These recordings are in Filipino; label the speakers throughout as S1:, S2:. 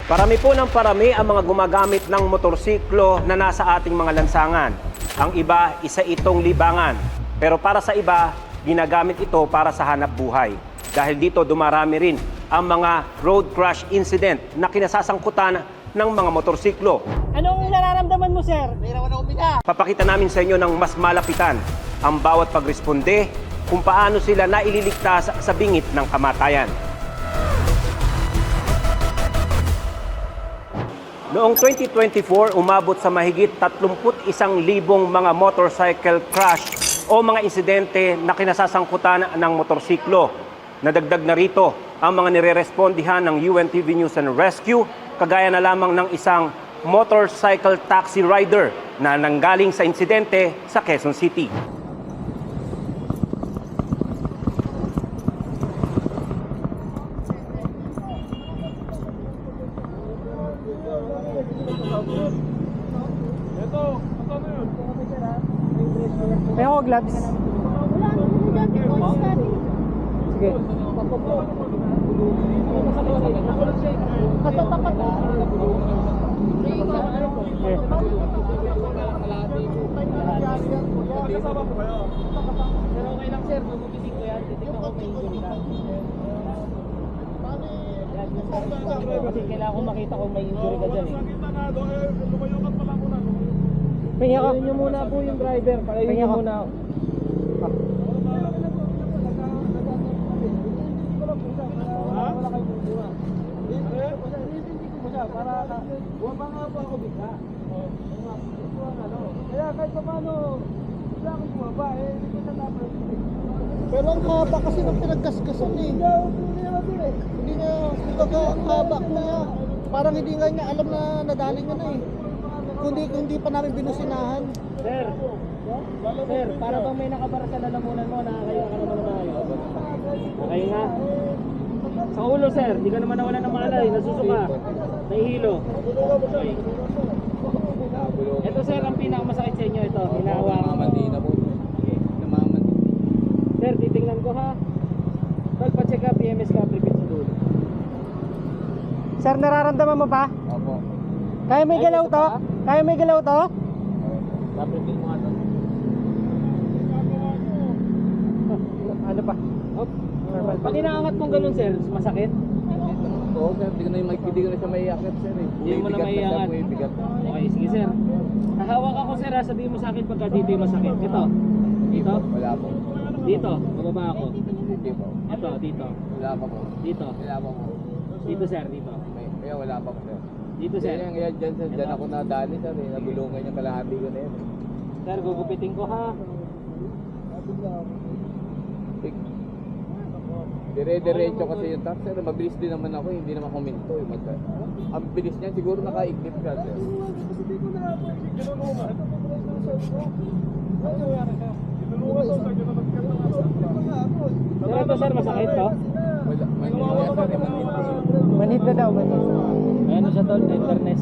S1: Parami po ng parami ang mga gumagamit ng motorsiklo na nasa ating mga lansangan. Ang iba, isa itong libangan. Pero para sa iba, ginagamit ito para sa hanap buhay. Dahil dito dumarami rin ang mga road crash incident na kinasasangkutan ng mga motorsiklo.
S2: Anong nararamdaman mo, sir?
S1: Papakita namin sa inyo ng mas malapitan ang bawat pagresponde kung paano sila naililigtas sa bingit ng kamatayan. Noong 2024, umabot sa mahigit 31,000 mga motorcycle crash o mga insidente na kinasasangkutan ng motorsiklo. Nadagdag na rito ang mga nirerespondihan ng UNTV News and Rescue, kagaya na lamang ng isang motorcycle taxi rider na nanggaling sa insidente sa Quezon City.
S2: May ako gloves. Sige. Pero okay lang, sir. Gugupitin ko yan. Titignan ko may injury ka. Kasi kailangan ko makita kung may injury ka dyan eh. Pahinga ka. Pahinga muna po yung driver. Pahinga muna ako. Para wala nga pa ako bigla. Kaya kahit pa paano bigla akong bumaba eh, hindi ko na dapat.
S3: Pero ang haba kasi ng pinagkaskasan eh. Hindi nga, ang haba ko nga. Parang hindi nga niya alam na nadali niya na eh. Kundi pa namin binusinahan.
S2: Sir, para bang may nakabara sa lalamunan mo, nakakayo ka naman na ayos. Okay nga. Sa ulo, sir, hindi ka naman nawala ng malay, nasusuka, nahihilo. Okay. Ito, sir, ang pinakamasakit sa inyo, ito, hinahawakan.
S3: Namamandi na po. Namamandi.
S2: Sir, titingnan ko ha. Pagpa-check up, EMS ka, prepare sa dulo. Sir, nararamdaman mo pa?
S3: Opo.
S2: Kaya may galaw to? Kaya may galaw to?
S3: Prepare mo nga to.
S2: Ano pa? Pag inaangat mong ganun, sir, masakit?
S3: Oo, sir. Hindi ko na siya maiakit, sir eh.
S2: Hindi mo na maiangat. Okay, sige, sir. Hahawak ako, sir, ha? Sabihin mo sa akin pagka dito yung masakit. Ito. Dito?
S3: Wala po.
S2: Dito. Mababa ako.
S3: Hindi po.
S2: Ito, dito.
S3: Wala pa po.
S2: Dito.
S3: Wala pa po.
S2: Dito, sir, dito.
S3: Kaya wala pa po, sir.
S2: Dito, sir.
S3: Kaya dyan, sir. Dyan ako nadali, sir eh. Nagulungan yung kalahati ko na yun.
S2: Sir, gugupitin ko, ha?
S3: Dire-diretso kasi yung taxi, sir. Mabilis din naman ako, hindi naman huminto. Ang bilis niya, siguro nakaignip ka, sir.
S2: Sir, ito, sir, masakit to?
S3: Wala, manhid na, sir.
S2: Manhid na daw, manhid. Ayan na siya tol, tenderness.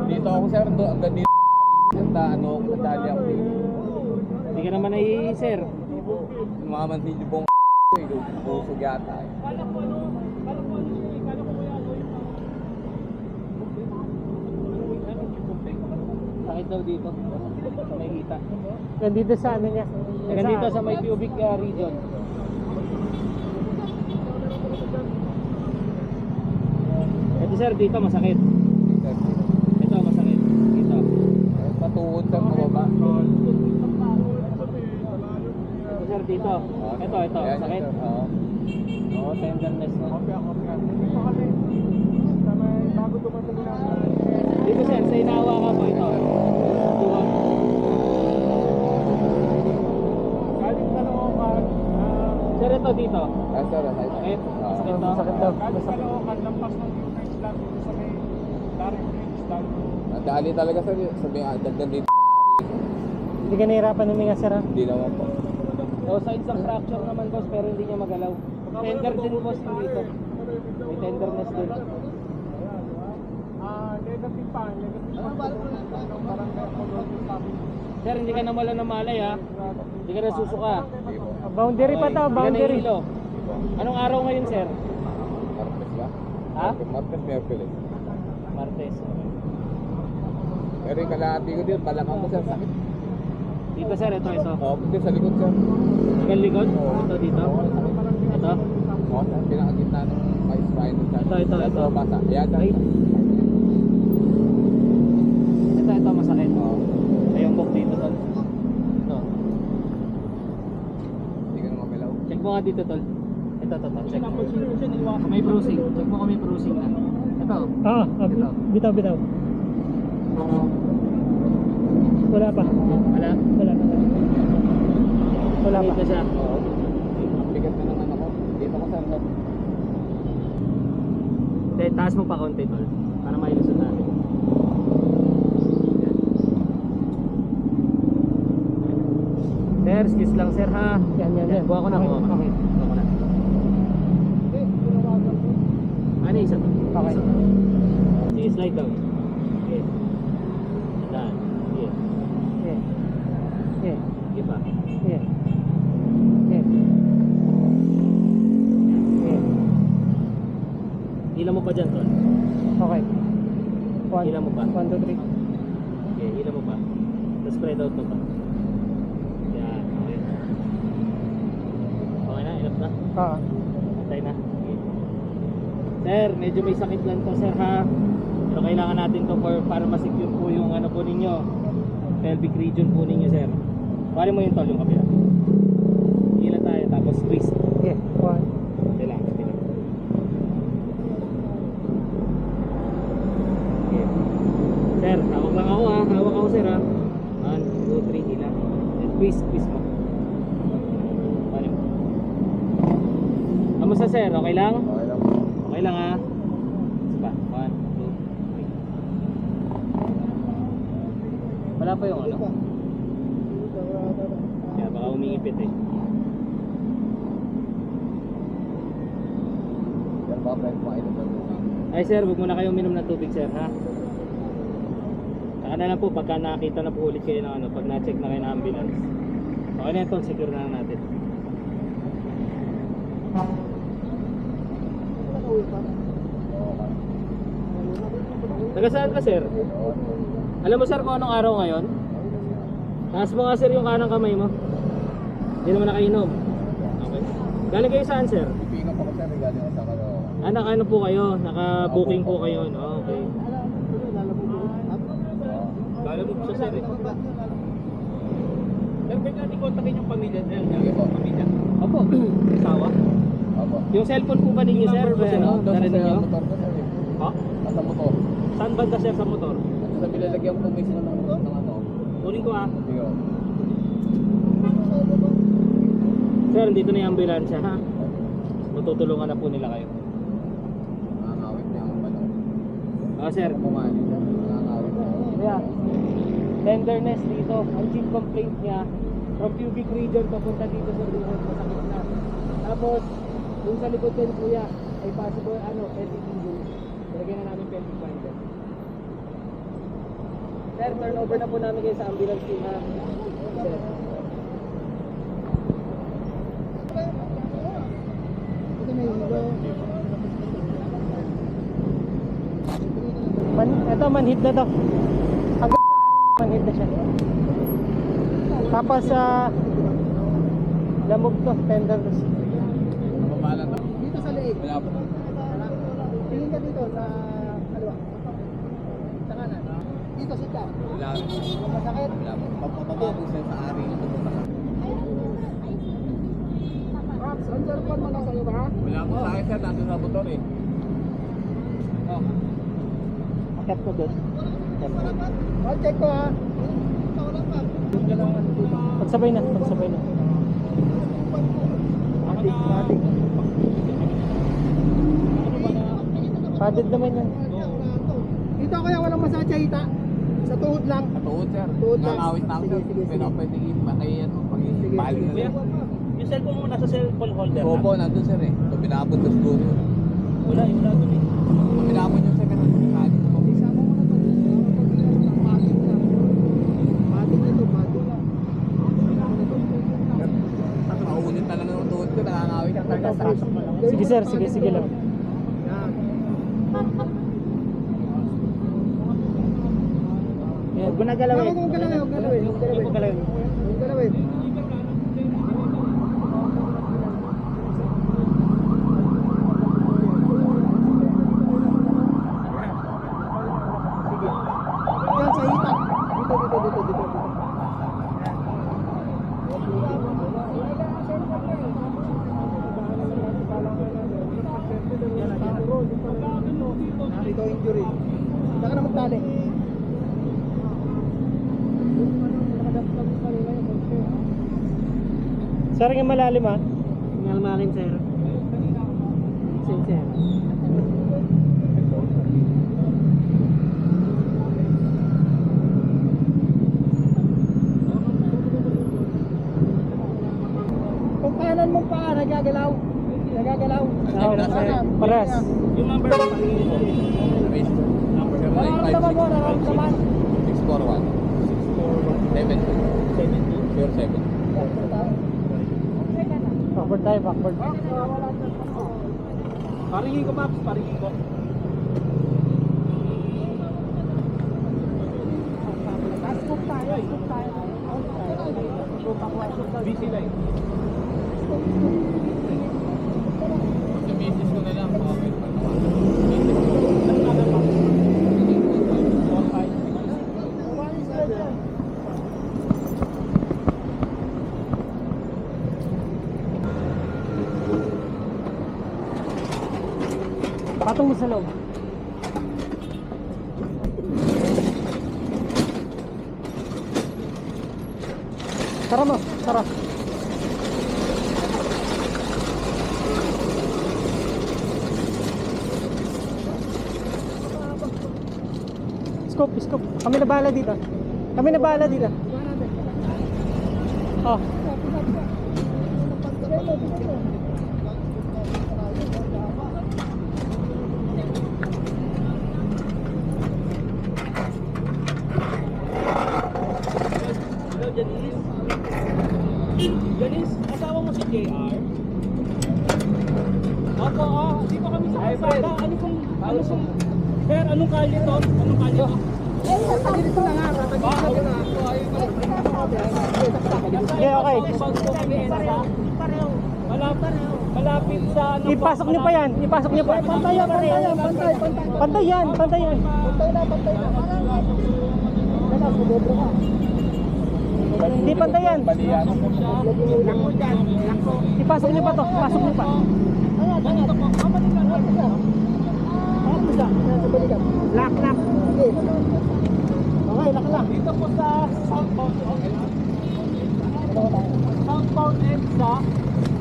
S3: Dito ako, sir. Hanggang dito sa nadali ako dito.
S2: Hindi ka naman nahihihi, sir.
S3: Mamansin yung buong busog yata eh.
S2: Sakit daw dito. Sa may hita. Nandito sa ano niya? Nandito sa may pubic region. Ito, sir, dito masakit.
S3: Sir,
S2: Ito masakit. Dito.
S3: patuod sa mababa.
S2: Ito, sir, dito. Ito,
S3: Ayan,
S2: sakit.
S3: sir. Oo.
S2: Oo, tenderness na. Dito, sir, sa inawa ka po ito. Duha. Sir, ito dito.
S3: Ah, sir,
S2: Sakit.
S3: Oo.
S2: Sakit to. Sakit daw.
S3: Nadali talaga, sir. Sabi nga, dagdag dito.
S2: Hindi ka nahirapan huminga, sir, ha?
S3: Hindi naman po.
S2: O, signs of fracture naman, boss, pero hindi niya magalaw. Tender din, boss, yung dito. May tenderness din.
S4: Negative pa.
S2: Sir, hindi ka nawala ng malay, ha? Hindi ka nasusuka.
S3: Hindi po.
S2: Boundary pa to,
S3: Okay.
S2: boundary. Anong araw ngayon, sir?
S3: Martes ba?
S2: Ha?
S4: Martes, Merkulis.
S2: Martes.
S4: Pero yung kalahati ko din, balakang ko sir, sakit.
S2: Dito sir, ito.
S4: Oo, hindi sa likod sir.
S2: Hanggang likod? Ito, dito. Ito.
S4: Oo, sa pinakagitna ng may spinal sir.
S2: Ito.
S4: Ito, basa. Ayan, sir.
S2: Ay. Ito, masakit.
S4: Oo.
S2: Ay, yung book dito, tol. Ito.
S4: Hindi ka na mamilaw.
S2: Check mo nga dito, tol. Ito. Check mo. May bruising. Check mo kung may bruising na. Ito. Ito.
S3: Bitaw. Wala pa.
S2: Wala.
S3: Wala pa.
S2: Dito siya.
S4: Oo. Bigat na naman ako. Dito ko sir.
S2: Hindi, taas mo pa konti, tol. Para mailusot natin. Sir, excuse lang sir ha. Yan. Buha ko na.
S3: Okay.
S2: Buha ko na. Ano isa to?
S3: Okay.
S2: Sige, slide down. Okay. Yan. Sige.
S3: Yeah.
S2: Sige pa.
S3: Yeah.
S2: Hila mo pa dyan, tol.
S3: Okay.
S2: Hila mo pa.
S3: 1, 2, 3.
S2: Okay, hila mo pa. Tapos spread out mo pa. Yan. Okay. Okay na? Enough na? Patay na. Okay. Sir, medyo may sakit lang to sir ha. Pero kailangan natin to para ma-secure po yung ano po ninyo. Pelvic region po ninyo sir. Pare mo yung tol yung kapila. Hila tayo tapos twist.
S3: Yeah. 1.
S2: Okay lang. Okay. Sir, hawak lang ako ha. Hawak ako sir ha. 1, 2, 3, hila. And twist mo. Pare mo. Kamusta sir? Okay lang?
S4: Okay lang.
S2: Okay lang ha. Isa pa. 1, 2, 3. Wala pa yung ano? Kaya baka umingipit eh.
S4: Sir, baka pwede kumainom na doon.
S2: Ay sir, huwag muna kayo uminom ng tubig sir ha. Saka na lang po pagka nakita na po ulit kayo ng ano, pag na-check na kayo ng ambulance. Okay na ito, secure na lang natin. Taga saan ka sir? Alam mo sir kung anong araw ngayon? Taas mo nga sir yung kanang kamay mo. Hindi naman nakainom. Okay. Galing kayo saan sir?
S4: Pipingan pa ko sir, galing ako sa kalo.
S2: Ano po kayo? Naka-booking po kayo. No? Okay. Galing mo po siya sir eh. Sir, pwede natin kontakin yung pamilya sir.
S4: Sige po.
S2: Pamilya. Opo. Asawa.
S4: Opo.
S2: Yung cellphone po ba ninyo sir?
S4: Doon sa
S2: Narinig nyo?
S4: motor ko sir.
S2: Ha?
S4: Nasa motor.
S2: Saan banda sir sa motor?
S4: Sa bilalagyan ko mismo ng ano.
S2: Kunin ko ah.
S4: Sige o.
S2: Sir, dito na yung ambulansya ha. Matutulungan na po nila kayo.
S4: Nakakawit niya ang ano.
S2: Sir.
S4: Kumani sir. Nakakawit niya.
S2: Yeah. Tenderness dito. Ang chief complaint niya from pubic region papunta dito sa likod, masakit na. Tapos, yung sa likod din kuya ay possible pelvic injury. Lagyan na namin pelvic binder. Sir, turn over na po namin kayo sa ambulance team ha. Sir.
S3: Ito, manhid na to. Hanggang sa ari niya, manhid na siya. Tapos, lamog to, tenderness.
S4: Mapapala na.
S3: Dito sa leeg.
S4: Wala po.
S3: Tingin ka dito sa kaliwa. Sa kanan. Dito sa top.
S4: Wala.
S3: Masakit.
S4: Wala po. Pagpapaba po siya sa ari niya.
S3: Raps, ang cellphone mo nasa iyo ba?
S4: Wala po sa akin sir. Nandun sa motor eh.
S3: Akit ko doon. Check ko ha. Pagsabay na. Matik. Padded naman yan. Dito kaya walang massage hita. Sa tuhod lang.
S4: Katuod sir.
S3: Tuhod lang.
S4: Nakawit na ako sir.
S3: Sige.
S4: Pero pwede i-patayin. Pag-balik
S2: Kuya, yung cellphone mo nasa cellphone holder
S4: Opo, nandun sir eh. Ito binabot ko siguro yun.
S2: Wala doon eh.
S4: Ito binabot yung sir. Pero pinagkali ko.
S3: Isama mo na to. Matik na. Matik na to.
S4: Mauunit talaga ng tuhod ko. Nakangawit ka talaga sa
S3: Sige sir, sige lang.
S2: Huwag mo na galawin.
S3: Huwag galawin, huwag galawin, huwag galawin.
S2: Huwag galawin.
S3: Huwag galawin. Yan sa hita. Dito. Ito injury. Saka na magtali.
S2: Sir, yung malalim ha? Yung malalim, sir. Sir.
S3: Kung kanan mong paa, nagagalaw.
S2: Paras.
S4: Yung number 1
S3: Nararamdaman mo, nararamdaman.
S4: 641 72 Sure 7.
S2: Backward tayo, backward.
S1: Paringin ko, Maps. Paringin ko.
S3: Scoop tayo.
S1: Busy line.
S4: Sa misis ko na lang.
S2: Patong mo sa loob. Tara mo, tara. Scoop. Kami na bahala dito. Oh.
S1: Janice, asawa mo si JR? Opo, dito kami sa kalsada. Sir, anong kalye to?
S2: Okay.
S1: Malapit sa ano po?
S2: Ipasok niyo pa yan.
S3: Pantay yan.
S2: Pantay yan.
S3: Pantay na. Kaya sumobro ka.
S2: Hindi pantay yan.
S4: Balian.
S2: Ipasok niyo pa to.
S3: Lock. Okay. Okay, lock.
S1: Dito po sa southbound EDSA,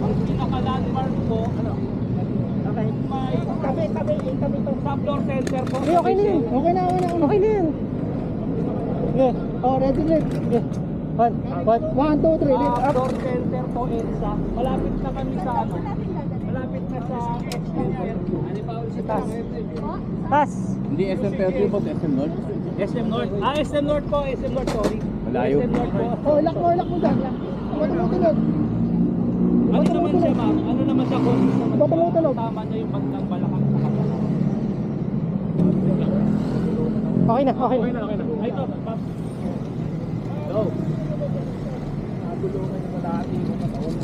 S1: ang pinaka-landmark po,
S3: Okay.
S1: may
S3: Tabi to.
S1: subfloor center po.
S2: Okay na yun.
S3: Okay na.
S2: Yeah.
S3: Oh, ready.
S2: Yeah. 1,
S3: 1, 2, 3. Lift up.
S1: Floor center po EDSA. Malapit na kami sa ano? Malapit na sa extender.
S2: Tas.
S4: Hindi SM Peltry po, SM North.
S1: SM North. SM North po. SM North, sorry.
S4: Malayo.
S1: SM North po.
S3: Oh, lock mo dyan. Huwag mo tunod.
S1: Ano naman siya, ma'am? Ano naman siya kung
S3: Tunog.
S1: tama niya yung bandang balakang sa kapatid?
S2: Okay na.
S1: Okay na. Ay, ito, ma'am. Go. Nagulungan yung malaki yung katawan.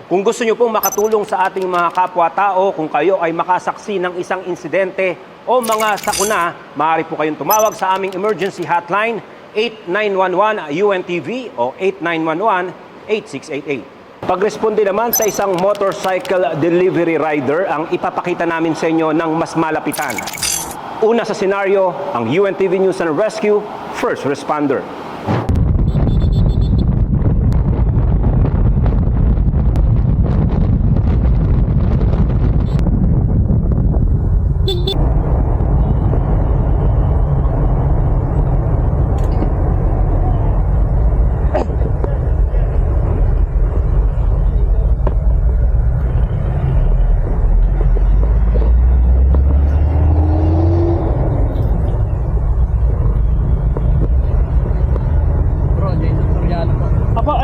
S1: Kung gusto nyo pong makatulong sa ating mga kapwa-tao, kung kayo ay makasaksi ng isang insidente o mga sakuna, maaari po kayong tumawag sa aming emergency hotline 8911 UNTV o 8911-8688. Pagresponde naman sa isang motorcycle delivery rider ang ipapakita namin sa inyo ng mas malapitan. Una sa senaryo, ang UNTV News and Rescue First Responder.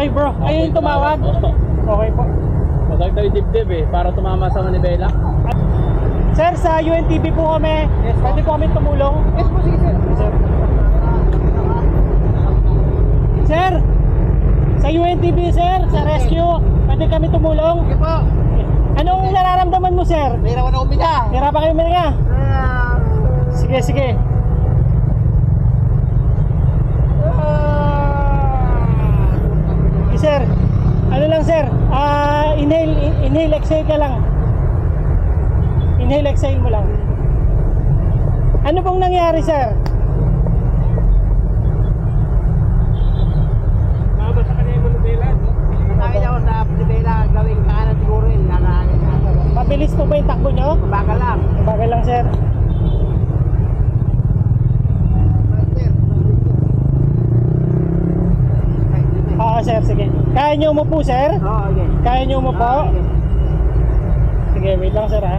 S2: Bro, ayun yung tumawag. Okay po.
S4: Magag tayo dibdib para tumama sa manibela.
S2: Sir, sa UNTV po kami. Pwede po kami tumulong.
S3: Yes po, sige sir.
S2: Sir. Sir, sa UNTV sir, sa rescue, pwede kami tumulong.
S3: Sige po.
S2: Anong nararamdaman mo sir?
S3: Mayroon ko na umiga.
S2: Hira pa kayo mga? Sige, sige. Okay, sir. Ano lang sir? Inhale, exhale ka lang. Inhale, exhale mo lang. Ano pong nangyari sir?
S3: Nakakita ko sa Pilipinas, gawing kanan siguro yun.
S2: Mabilis po ba yung takbo nyo?
S3: Bagal lang.
S2: Bagal lang sir. Oo sir, sige. Kaya nyo umupo sir?
S3: Oo, okay.
S2: Kaya nyo umupo? Sige, wait lang sir ha.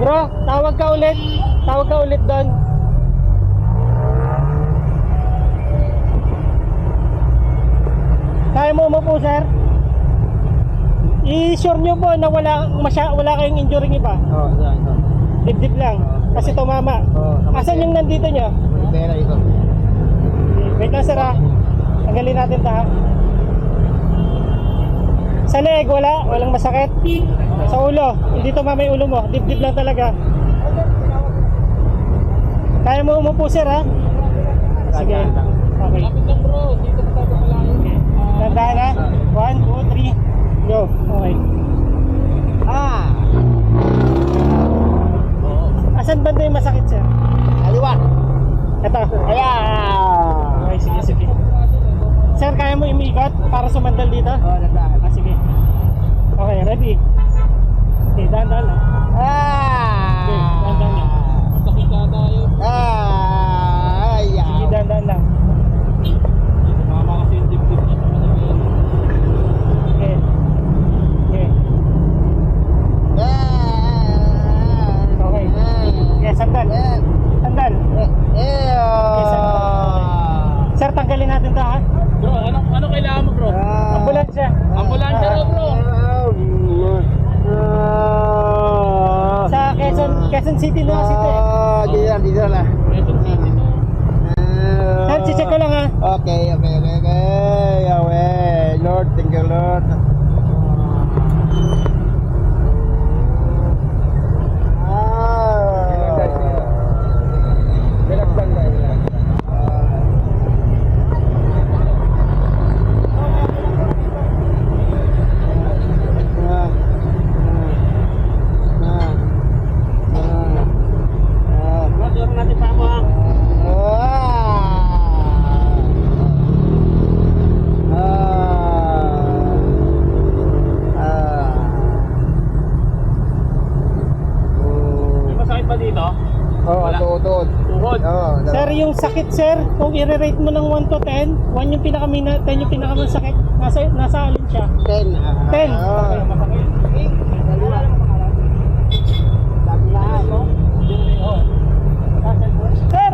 S2: Bro, tawag ka ulit. Tawag ka ulit doon. Kaya mo umupo sir? I-sure nyo po na wala kayong injuring iba.
S3: Oo, ito.
S2: Dibdib lang. Kasi tumama. Asan yung nandito nyo?
S3: Pera ito.
S2: Wait lang sir ha. Tanggalin natin ta ha. Sa leeg walang masakit. Sa ulo, hindi tumama yung ulo mo. Dibdib lang talaga. Kaya mo umupo sir ha. Sige. Okay. Tandaan ha. 1, 2, 3. Go. Okay. Asan banda yung masakit sir?
S3: Aliwa.
S2: Ito.
S3: Ayan.
S2: Okay, sige, sige. Sir, kaya mo imiikot para sumandal dito?
S3: Oo, nagdaan.
S2: Sige. Okay, ready? Okay, dahan-dahan lang. Okay, dahan-dahan lang. Sige, dahan-dahan lang. Okay. Okay. Okay. Okay, sandal. Sandal. Sir, tanggalin natin ito ha.
S4: Bro, ano kailangan mo bro?
S2: Ambulansya.
S4: Ambulansya raw bro.
S2: Sa Quezon City na kasi ito eh.
S3: Dito na.
S4: Quezon City to.
S2: Sir, check ko lang ha.
S3: Okay. Yahweh, Lord, thank you, Lord.
S2: Turun natin pa mo ha.
S4: May masakit ba dito?
S3: Tuhod.
S4: Tuhod.
S2: Sir, yung sakit sir, kung i-rate mo ng 1 to 10, 1 yung pinakamina, 10 yung pinakamasakit. Nasa alin siya?
S3: 10.
S2: 10. Okay, masakit. Sir!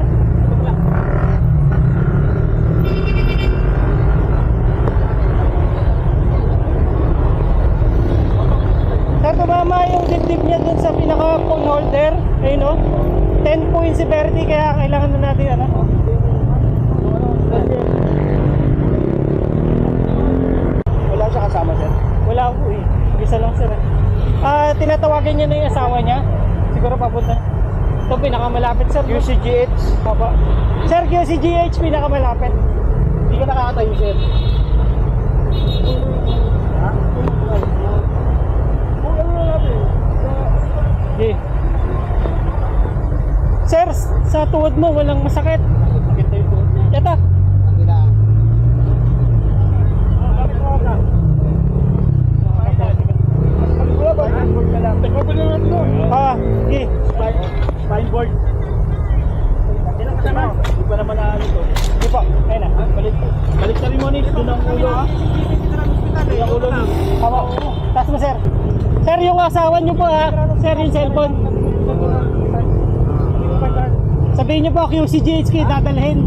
S2: Sir, tumama yung dibdib niya dun sa pinaka-phone holder. Ayun o. 10 po yung severity, kaya kailangan na natin ano.
S3: Wala siya kasama, sir.
S2: Wala po eh. Isa lang sir. Tinatawagan niya na yung asawa niya. Siguro papunta. Ito pinakamalapit sir.
S3: UCGH.
S2: Papa. Sir, QCGH pinakamalapit.
S3: Hindi ka nakakatayo, sir.
S2: Okay. Sir, sa tuhod mo walang masakit. Ito. Okay.
S4: Spine board. Hindi pa naman na ano to.
S2: Hindi po. Ayun na.
S4: Balik ka rin mo Nick. Doon ang ulo ha. Doon ang ulo Nick.
S2: Tama. Taas mo sir. Sir, yung asawa niyo po ha. Sir, yung cellphone. Sabihin niyo po QCGH kayo dadalhin.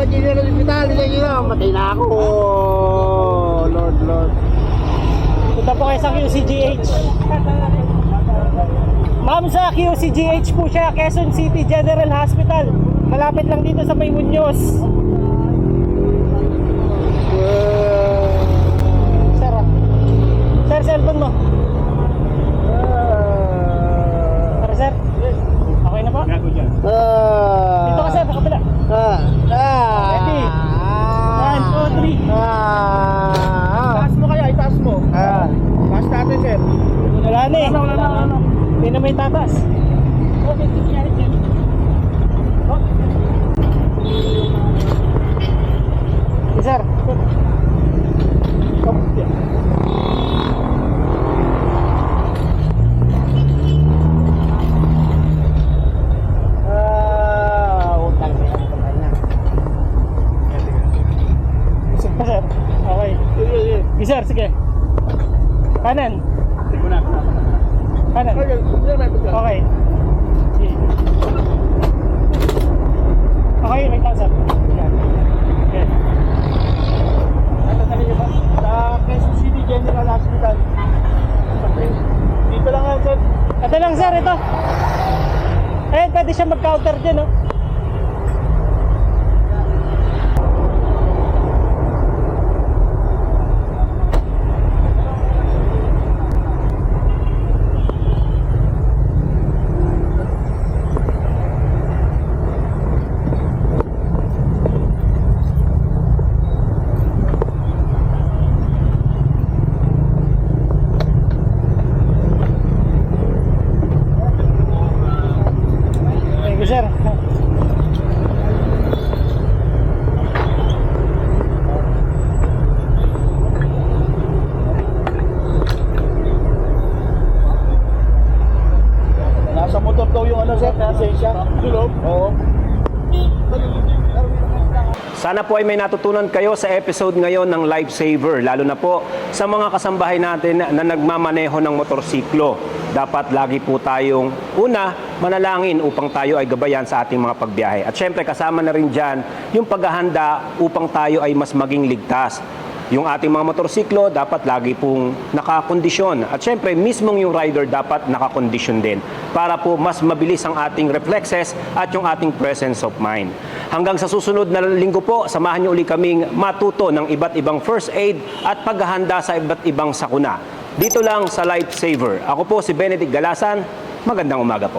S3: General Hospital. galing nyo, matay na ako. Oh, Lord, Lord.
S4: Punta po kayo sa QCGH. Ma'am, sa QCGH po siya, Quezon City General Hospital. Malapit lang dito sa May Muñoz. Sir, sir, cellphone mo. Tara, sir. Okay na po? Dito ka, sir, sa kabila. Ready? 1, 2, 3. Taas mo kaya, itaas mo. Taas natin, sir. Wala na eh. Hindi na may tatas. Okay, nangyari dyan. Sir.
S3: Utang na yan, utang na.
S4: Sir. Okay. Sir, sige. Kanan. Kanan. Okay. Okay, may sir. Yan. Okay.
S2: Natatanin niyo ba? Sa Quezon City General Hospital. Dito lang yan, sir.
S4: Ito lang, sir, ito. Eh, pwede siya mag-counter dyan, no? Thank you, sir.
S2: Nasa motor daw yung ano, sir. Lisensya. Dulo? Oo.
S1: Sana po ay may natutunan kayo sa episode ngayon ng Lifesaver, lalo na po sa mga kasambahay natin na nagmamaneho ng motorsiklo. Dapat lagi po tayong una, manalangin upang tayo ay gabayan sa ating mga pagbiyahe. At syempre kasama na rin dyan yung paghahanda upang tayo ay mas maging ligtas. Yung ating mga motorsiklo dapat lagi pong nakakondisyon. At syempre, mismong yung rider dapat nakakondisyon din para po mas mabilis ang ating reflexes at yung ating presence of mind. Hanggang sa susunod na linggo po, samahan niyo uli kaming matuto ng iba't ibang first aid at paghahanda sa iba't ibang sakuna. Dito lang sa Lifesaver. Ako po si Benedict Galasan. Magandang umaga po.